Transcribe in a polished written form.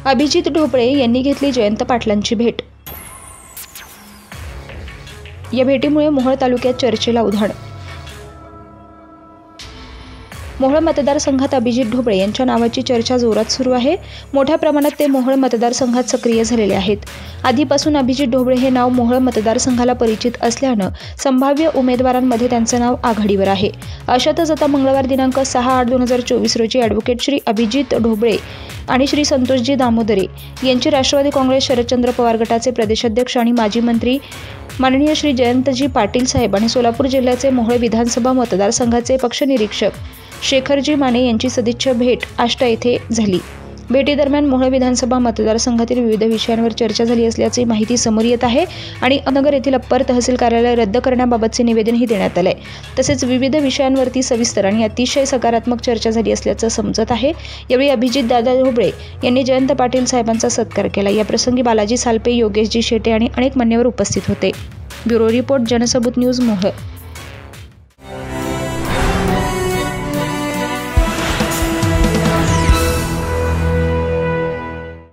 अभिजित ढोबळे यांनी घेतली जयंत पाटलांची भेट। या भेटीमुळे मोहोळ तालुक्यात चर्चेला उधाण। मोहोळ मतदारसंघात अभिजित ढोबळे यांच्या नावाची चर्चा जोरात सुरू आहे। मोठ्या प्रमाणात ते मोहोळ मतदारसंघात सक्रिय झालेले आहेत। आधीपासून अभिजित ढोबळे हे नाव मोहोळ मतदारसंघाला परिचित असल्यानं संभाव्य उमेदवारांमध्ये त्यांचं नाव आघाडीवर आहे। अशातच आता मंगळवार दिनांक 6/8/2024 रोजी ॲडव्होकेट श्री अभिजित ढोबळे आणि श्री संतोषजी दामोदरे यांची राष्ट्रवादी काँग्रेस शरदचंद्र पवार गटाचे प्रदेशाध्यक्ष आणि माजी मंत्री माननीय श्री जयंतजी पाटील साहेब आणि सोलापूर जिल्ह्याचे मोहोळ विधानसभा मतदारसंघाचे पक्षनिरीक्षक शेखरजी माने यांची सदिच्छा भेट आष्टा येथे झाली। भेटीदरम्यान मोहोळ विधानसभा मतदारसंघातील विविध विषयांवर चर्चा झाली असल्याची माहिती समोर येत आहे आणि नगर येथील अप्पर तहसील कार्यालय रद्द करण्याबाबतचे निवेदनही देण्यात आले। तसेच विविध विषयांवरती सविस्तर आणि अतिशय सकारात्मक चर्चा झाली असल्याचं समजत आहे। यावेळी अभिजित दादा ढोबळे यांनी जयंत पाटील साहेबांचा सत्कार केला। या प्रसंगी बालाजी सालपे, योगेशजी शेटे आणि अनेक मान्यवर उपस्थित होते। Bureau report, Jansabut news, Mohol.